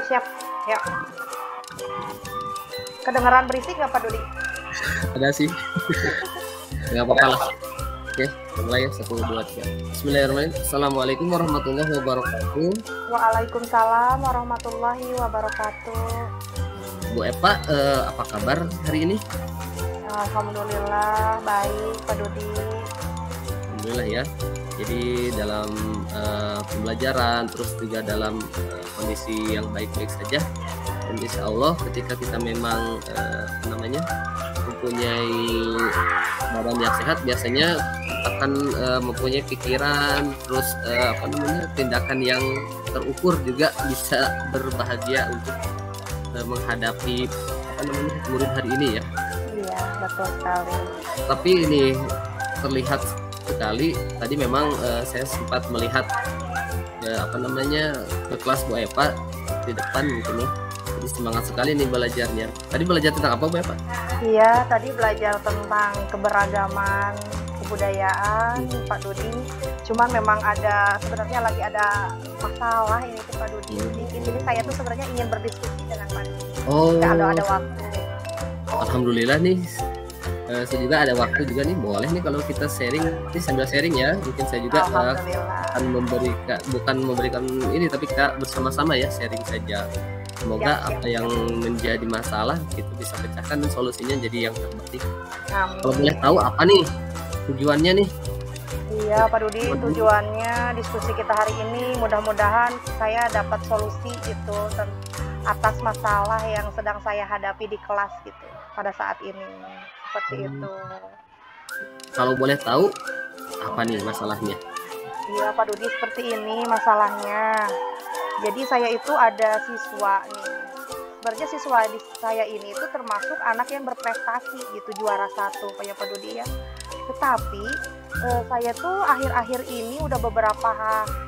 siap. Yuk. Kedengeran berisik nggak Pak Dudi? Ada sih. Nggak apa-apa lah. Oke, mulai ya. 1, 2, 3. Bismillahirrahmanirrahim. Assalamualaikum warahmatullahi wabarakatuh. Waalaikumsalam warahmatullahi wabarakatuh. Bu Eva, apa kabar hari ini? Alhamdulillah baik Pak Dudi. Alhamdulillah ya. Jadi dalam pembelajaran terus juga dalam kondisi yang baik-baik saja. Dan insya Allah ketika kita memang mempunyai badan yang sehat, biasanya akan mempunyai pikiran terus tindakan yang terukur, juga bisa berbahagia untuk menghadapi murid hari ini ya. Iya betul sekali. Tapi ini terlihat sekali tadi memang saya sempat melihat ke kelas Bu Eva di depan mungkin ya. Jadi semangat sekali nih belajarnya. Tadi belajar tentang apa Bu Eva? Iya, tadi belajar tentang keberagaman kebudayaan Pak Dudi. Cuman memang sebenarnya lagi ada masalah ini tuh Pak Dudi. Jadi saya tuh sebenarnya ingin berdiskusi dengan Pak Dudi. Kalau ada waktu. Alhamdulillah nih. Saya juga ada waktu juga nih, boleh nih kalau kita sharing, ini sambil sharing ya, mungkin saya juga akan memberikan ini, tapi kita bersama-sama ya sharing saja. Semoga apa yang menjadi masalah itu bisa pecahkan dan solusinya jadi yang terbaik. Kalau boleh tahu apa nih tujuannya nih? Iya Pak Dudi, tujuannya diskusi kita hari ini mudah-mudahan saya dapat solusi gitu atas masalah yang sedang saya hadapi di kelas gitu pada saat ini. Seperti itu. Kalau boleh tahu apa nih masalahnya? Iya Pak Dudi, seperti ini masalahnya. Jadi saya itu ada siswa nih. Sebenarnya siswa saya ini itu termasuk anak yang berprestasi gitu, juara 1 kayak Pak Dudi ya. Tetapi saya tuh akhir-akhir ini udah beberapa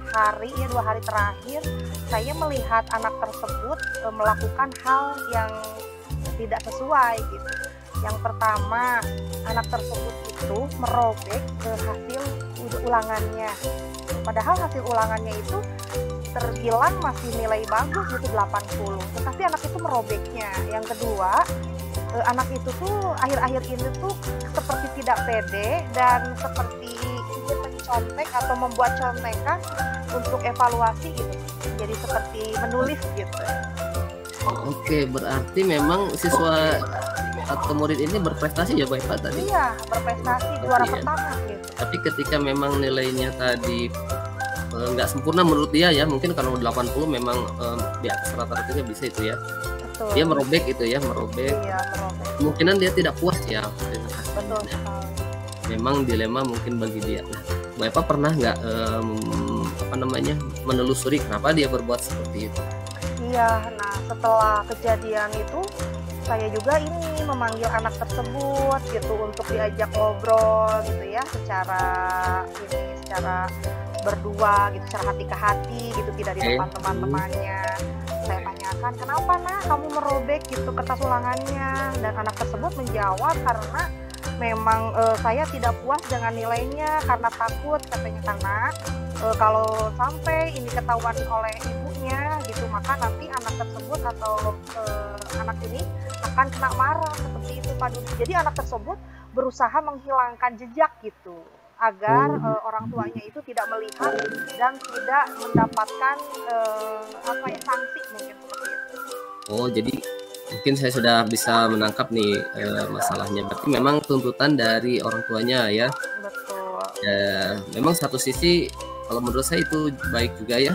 hari ya, 2 hari terakhir saya melihat anak tersebut melakukan hal yang tidak sesuai gitu. Yang pertama, anak tersebut itu merobek hasil ulangannya. Padahal hasil ulangannya itu terbilang masih nilai bagus gitu 80. Tetapi anak itu merobeknya. Yang kedua, anak itu tuh akhir-akhir ini tuh seperti tidak pede dan seperti ingin mencontek atau membuat contekan untuk evaluasi gitu. Jadi seperti menulis gitu. Oke, berarti memang siswa atau murid ini berprestasi ya Bu Eva tadi? Iya, berprestasi, juara pertama gitu. Tapi ketika memang nilainya tadi nggak sempurna menurut dia ya, mungkin kalau 80 memang di atas rata-ratanya bisa itu ya. Betul. Dia merobek itu ya, merobek. Iya, merobek. Kemungkinan dia tidak puas ya dengan hasilnya. Betul sekali. Memang dilema mungkin bagi dia. Nah, Bu Eva pernah nggak menelusuri kenapa dia berbuat seperti itu? Iya, nah setelah kejadian itu saya juga ini memanggil anak tersebut gitu untuk diajak ngobrol gitu ya, secara berdua gitu, secara hati ke hati gitu, tidak di depan teman-temannya. Saya tanyakan, kenapa nak kamu merobek gitu kertas ulangannya, dan anak tersebut menjawab karena memang saya tidak puas dengan nilainya karena takut katanya, karena kalau sampai ini ketahuan oleh ibunya gitu, maka nanti anak tersebut atau anak ini akan kena marah seperti itu Pak Dudi. Jadi anak tersebut berusaha menghilangkan jejak gitu agar orang tuanya itu tidak melihat dan tidak mendapatkan sanksi mungkin seperti itu. Oh, jadi mungkin saya sudah bisa menangkap nih masalahnya. Berarti memang tuntutan dari orang tuanya ya. Betul. Ya, memang satu sisi kalau menurut saya itu baik juga ya,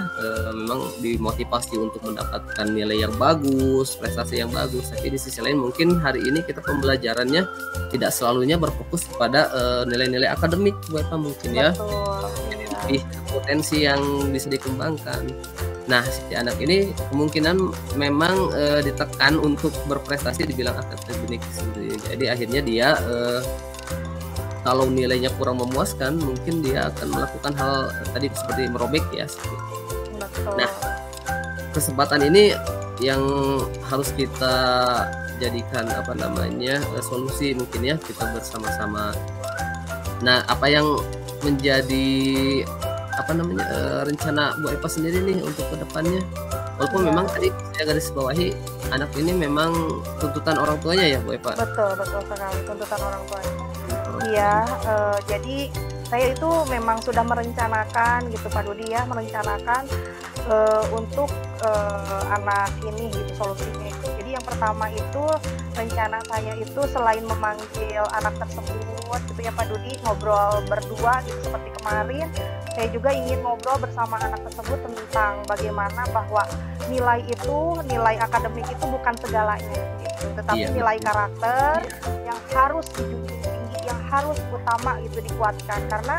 memang dimotivasi untuk mendapatkan nilai yang bagus, prestasi yang bagus. Tapi di sisi lain mungkin hari ini kita pembelajarannya tidak selalunya berfokus pada nilai-nilai akademik, Bapak mungkin ya. Betul. Lebih potensi yang bisa dikembangkan. Nah, si anak ini kemungkinan memang ditekan untuk berprestasi dibilang akademik sendiri. Jadi akhirnya dia kalau nilainya kurang memuaskan, mungkin dia akan melakukan hal tadi seperti merobek ya. Betul. Nah, kesempatan ini yang harus kita jadikan solusi mungkin ya, kita bersama-sama. Nah, apa yang menjadi rencana Bu Eva sendiri nih untuk kedepannya? Walaupun Iya. memang tadi saya garis bawahi, anak ini memang tuntutan orang tuanya ya, Bu Eva? Betul, betul sekali, tuntutan orang tuanya. Iya, Oke. jadi saya itu memang sudah merencanakan gitu Pak Dudi ya, merencanakan untuk anak ini gitu solusinya itu. Jadi yang pertama itu rencana saya itu selain memanggil anak tersebut gitu ya Pak Dudi, ngobrol berdua gitu seperti kemarin, saya juga ingin ngobrol bersama anak tersebut tentang bagaimana bahwa nilai akademik itu bukan segalanya gitu, tetapi Iya, nilai betul. karakter yang harus dijunjung tinggi, yang harus utama gitu dikuatkan. Karena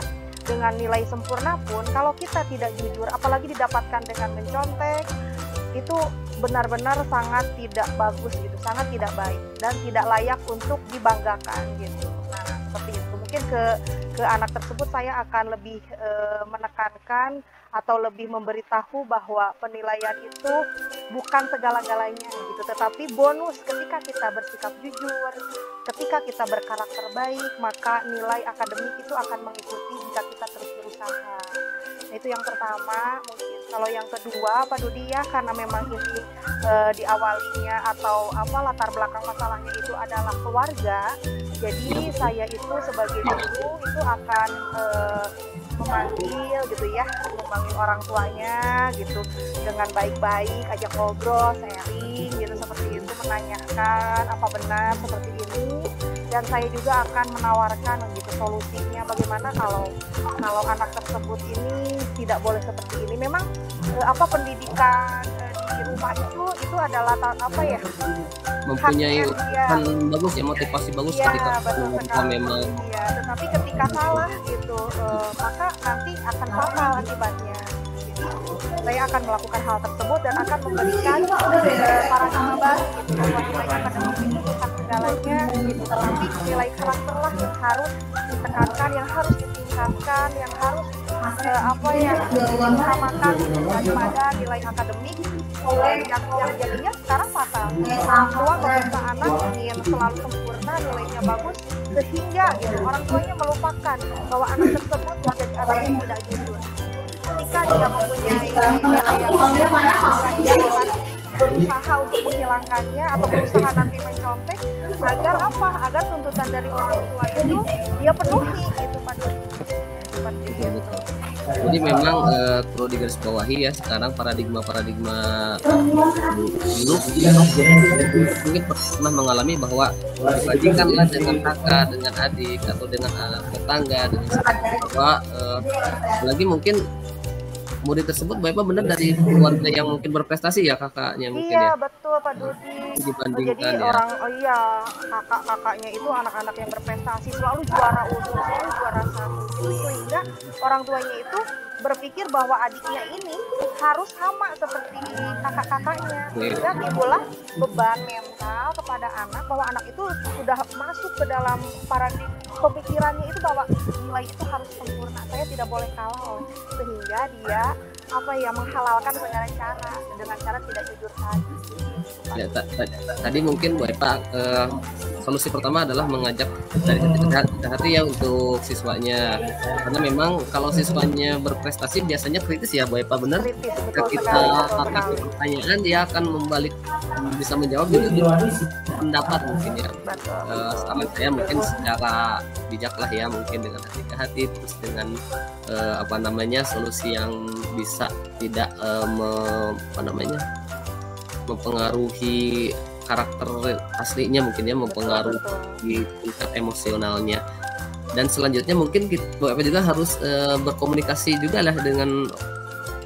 dengan nilai sempurna pun kalau kita tidak jujur, apalagi didapatkan dengan mencontek, itu benar-benar sangat tidak bagus gitu, sangat tidak baik dan tidak layak untuk dibanggakan gitu. Nah, seperti itu. Mungkin ke anak tersebut saya akan lebih menekankan atau lebih memberitahu bahwa penilaian itu bukan segala-galanya gitu, tetapi bonus ketika kita bersikap jujur, ketika kita berkarakter baik, maka nilai akademik itu akan mengikuti jika kita terus berusaha. Nah, itu yang pertama. Mungkin kalau yang kedua Pak Dudi ya, karena memang ini diawalinya atau apa latar belakang masalahnya itu adalah keluarga, jadi saya itu sebagai guru itu akan memanggil gitu ya, memanggil orang tuanya gitu dengan baik-baik, ajak ngobrol, sharing gitu seperti itu, menanyakan apa benar seperti ini, dan saya juga akan menawarkan gitu solusinya bagaimana kalau anak tersebut ini tidak boleh seperti ini. Memang apa pendidikan di rumah itu adalah apa ya, Mempunyai haknya dia. bagus ya, motivasi bagus Iya, ketika betul keluarga sekali. memang Iya, tetapi ketika salah gitu, maka nanti akan fatal akibatnya. Jadi saya akan melakukan hal tersebut dan akan memberikan para sahabat gitu bahwa nilai akademik itu bukan segalanya gitu, tetapi nilai karakter lah yang harus ditekankan, yang harus ditingkatkan, yang harus apa ya diutamakan daripada nilai akademik yang jadinya sekarang fatal. Orang tua meminta anak ingin selalu sempurna, nilainya bagus, sehingga gitu orang tuanya melupakan bahwa anak tersebut menjadi anak yang tidak jujur. Ketika dia mempunyai nilai yang bagus, dia akan berusaha untuk menghilangkannya atau berusaha nanti mencontek agar apa? Agar tuntutan dari orang tua itu dia penuhi gitu Pak Dodi. Seperti itu. Jadi memang perlu digarisbawahi ya, sekarang paradigma dulu mungkin pernah mengalami bahwa dibandingkanlah dengan kakak, dengan adik, atau dengan tetangga, dengan bahwa lagi mungkin murid tersebut Bapak benar dari keluarga yang mungkin berprestasi ya, kakaknya mungkin Iya, ya, betul Pak Dodi. Jadi dibandingkan ya. orang, oh iya, kakak-kakaknya itu anak-anak yang berprestasi, selalu juara umum, selalu juara satu gitu, sehingga orang tuanya itu berpikir bahwa adiknya ini harus sama seperti kakak-kakaknya, sehingga timbullah beban mental kepada anak bahwa anak itu sudah masuk ke dalam paradigma pemikirannya itu bahwa nilai itu harus sempurna, saya tidak boleh kalah, sehingga dia apa ya menghalalkan dengan cara tidak jujur tadi. Ya, tadi mungkin Bu Eva solusi pertama adalah mengajak dari hati ya untuk siswanya, karena memang kalau siswanya berprestasi biasanya kritis ya Bu Eva, benar? Kritis, Ketika betul kita sekali. kasih pertanyaan dia akan bisa menjawab dengan pendapat mungkin ya. Saran saya mungkin secara bijak lah ya, mungkin dengan hati ke hati, terus dengan solusi yang bisa tidak mempengaruhi karakter aslinya, mungkin ya, mempengaruhi tingkat emosionalnya. Dan selanjutnya mungkin Bu Eva juga harus berkomunikasi juga lah dengan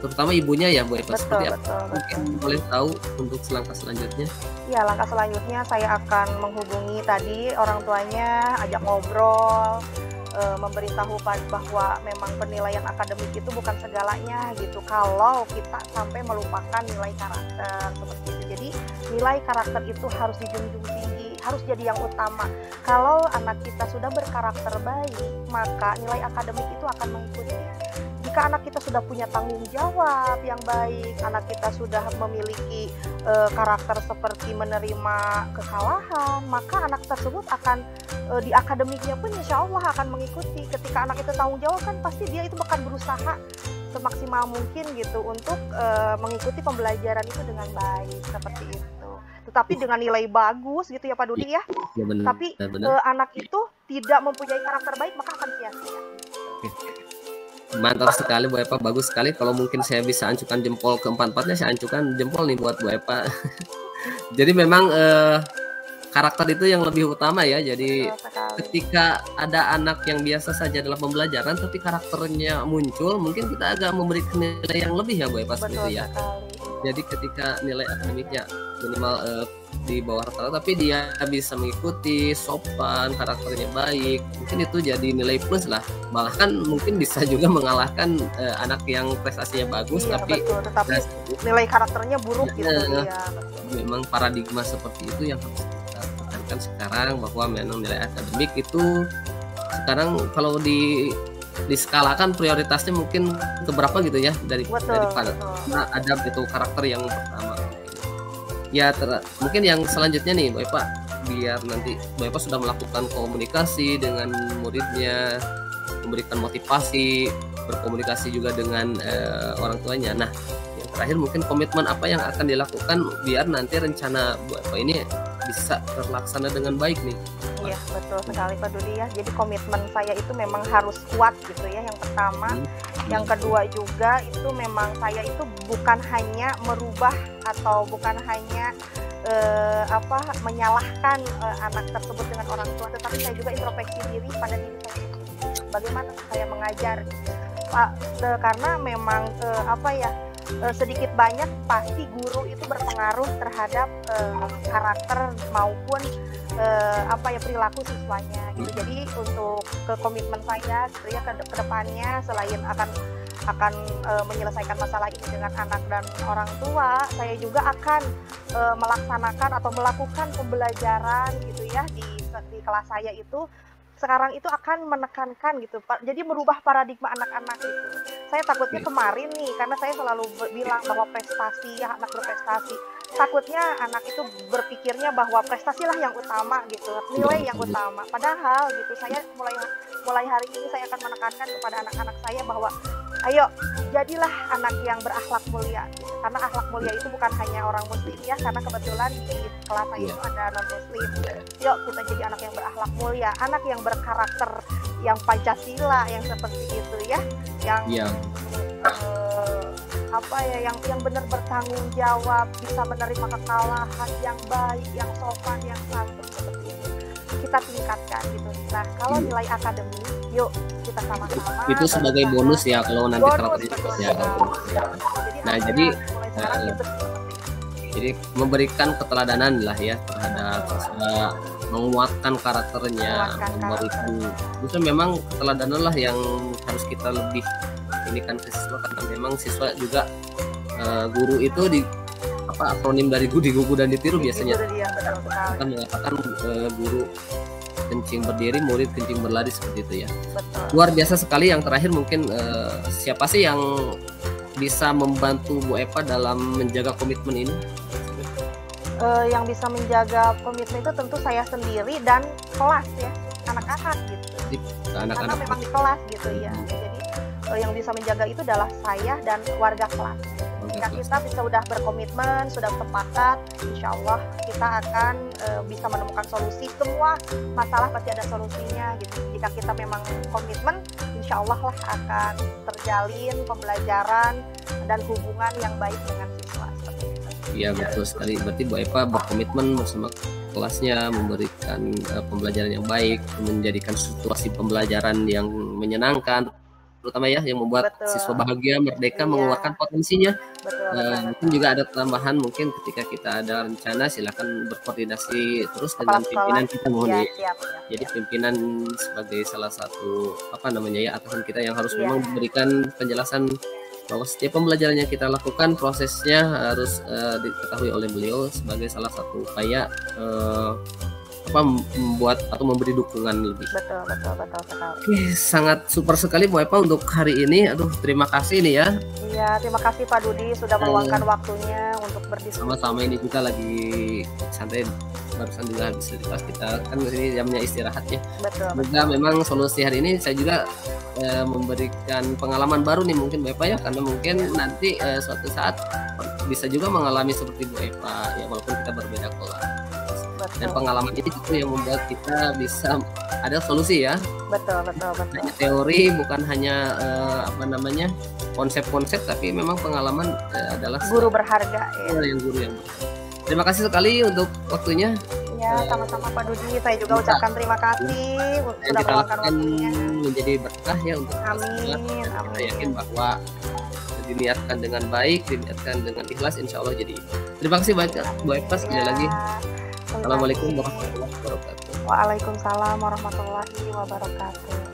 terutama ibunya ya Bu Eva, seperti apa? Mungkin boleh tahu untuk langkah selanjutnya? Ya, langkah selanjutnya saya akan menghubungi tadi orang tuanya, ajak ngobrol, memberitahu bahwa memang penilaian akademik itu bukan segalanya gitu, kalau kita sampai melupakan nilai karakter seperti itu. Jadi nilai karakter itu harus dijunjung tinggi, harus jadi yang utama. Kalau anak kita sudah berkarakter baik, maka nilai akademik itu akan mengikuti. Jika anak kita sudah punya tanggung jawab yang baik, anak kita sudah memiliki karakter seperti menerima kesalahan, maka anak tersebut akan di akademiknya pun insya Allah akan mengikuti. Ketika anak itu tanggung jawab kan pasti dia itu akan berusaha semaksimal mungkin gitu untuk mengikuti pembelajaran itu dengan baik seperti itu. Tetapi dengan nilai bagus gitu ya Pak Dudi ya. Ya benar, Tapi benar. anak itu tidak mempunyai karakter baik maka akan sia-sia. Mantap sekali Bu Epa, bagus sekali. Kalau mungkin saya bisa ancukan jempol ke empat-empatnya, saya ancukan jempol nih buat Bu Epa. Jadi memang karakter itu yang lebih utama ya. Jadi ketika ada anak yang biasa saja dalam pembelajaran tapi karakternya muncul, mungkin kita agak memberikan nilai yang lebih ya Bu Epa sendiri ya. Jadi ketika nilai akademiknya minimal di bawah rata-rata tapi dia bisa mengikuti, sopan, karakternya baik, mungkin itu jadi nilai plus lah. Bahkan mungkin bisa juga mengalahkan anak yang prestasinya bagus tapi nilai karakternya buruk gitu ya. Memang paradigma seperti itu yang harus kita tekankan sekarang, bahwa memang nilai akademik itu sekarang kalau diskalakan prioritasnya mungkin keberapa gitu ya daripada ada itu karakter yang pertama. Ya mungkin yang selanjutnya nih Bu Epa, biar nanti Bu Epa sudah melakukan komunikasi dengan muridnya, memberikan motivasi, berkomunikasi juga dengan orang tuanya. Nah yang terakhir mungkin komitmen apa yang akan dilakukan biar nanti rencana Bu Epa ini bisa terlaksana dengan baik nih. Iya betul sekali Pak Dudi ya. Jadi komitmen saya itu memang harus kuat gitu ya, yang pertama. Yang kedua juga itu memang saya itu bukan hanya merubah atau bukan hanya menyalahkan anak tersebut dengan orang tua, tetapi saya juga introspeksi diri pada diri saya. Bagaimana saya mengajar Pak, karena memang sedikit banyak pasti guru itu berpengaruh terhadap karakter maupun perilaku siswanya gitu. Jadi untuk komitmen saya gitu ya ke depannya, selain akan menyelesaikan masalah ini dengan anak dan orang tua, saya juga akan melaksanakan atau melakukan pembelajaran gitu ya di kelas saya itu sekarang itu akan menekankan gitu Pak. Jadi merubah paradigma anak-anak gitu. Saya takutnya kemarin nih, karena saya selalu bilang bahwa prestasi ya, anak berprestasi. Takutnya anak itu berpikirnya bahwa prestasilah yang utama gitu, nilai yang utama. Padahal gitu, saya mulai hari ini saya akan menekankan kepada anak-anak saya bahwa ayo jadilah anak yang berakhlak mulia gitu. Karena akhlak mulia itu bukan hanya orang muslim ya, karena kebetulan di kelas saya itu ada non muslim. Yuk kita jadi anak yang berakhlak mulia, anak yang berkarakter yang Pancasila, yang seperti itu ya, yang yang benar bertanggung jawab, bisa menerima kekalahan, yang baik, yang sopan, yang santun, seperti itu kita tingkatkan gitu. Nah kalau nilai akademik, yuk kita sama-sama. Itu sebagai bonus ya kalau nanti karakter ya. Nah jadi memberikan keteladanan lah ya terhadap menguatkan karakternya, memberikan itu memang keteladanan lah yang harus kita lebih ini kan ke siswa, karena memang siswa juga guru itu akronim dari digugu dan ditiru biasanya. Kan mengatakan guru kencing berdiri, murid kencing berlari, seperti itu ya. Betul. Luar biasa sekali. Yang terakhir mungkin siapa sih yang bisa membantu Bu Epa dalam menjaga komitmen ini? Yang bisa menjaga komitmen itu tentu saya sendiri dan kelas ya, anak-anak gitu. Karena memang di kelas gitu ya. Jadi yang bisa menjaga itu adalah saya dan warga kelas. Jika kita sudah berkomitmen, sudah sepakat, insya Allah kita akan bisa menemukan solusi. Semua masalah pasti ada solusinya gitu. Jika kita memang komitmen, insya Allah lah akan terjalin pembelajaran dan hubungan yang baik dengan siswa. Iya betul sekali. Berarti Bu Epa berkomitmen bersama kelasnya memberikan pembelajaran yang baik, menjadikan situasi pembelajaran yang menyenangkan, terutama ya yang membuat siswa bahagia, merdeka, mengeluarkan potensinya. Mungkin juga ada tambahan, mungkin ketika kita ada rencana silakan berkoordinasi terus dengan pimpinan kita, mohon ya. Jadi pimpinan sebagai salah satu atasan kita yang harus memang memberikan penjelasan bahwa setiap pembelajaran yang kita lakukan prosesnya harus diketahui oleh beliau sebagai salah satu upaya membuat atau memberi dukungan lebih. Betul sekali. Oke, sangat super sekali Bu Epa untuk hari ini. Aduh, terima kasih nih ya. Iya, terima kasih Pak Dudi sudah meluangkan waktunya untuk berdiskusi. Sama-sama, ini juga lagi santai, barusan juga habis kelas kita kan ini jamnya istirahat ya. Betul. Memang solusi hari ini saya juga memberikan pengalaman baru nih mungkin Bu Eva ya, karena mungkin nanti suatu saat bisa juga mengalami seperti Bu Eva ya, walaupun kita berbeda kelas. Dan pengalaman ini itu yang membuat kita bisa ada solusi ya. Betul. Hanya teori, bukan hanya konsep-konsep, tapi memang pengalaman adalah guru berharga ya. Yang guru yang berharga. Terima kasih sekali untuk waktunya. Ya, sama-sama Pak Dudi. Saya juga ucapkan terima kasih sudah meluangkan waktunya. Menjadi berkah ya untuk amin. Saya yakin bahwa diniatkan dengan baik, diniatkan dengan ikhlas, insya Allah jadi. Terima kasih banyak Bu Eva sekali lagi. Assalamualaikum warahmatullahi wabarakatuh. Waalaikumsalam warahmatullahi wabarakatuh.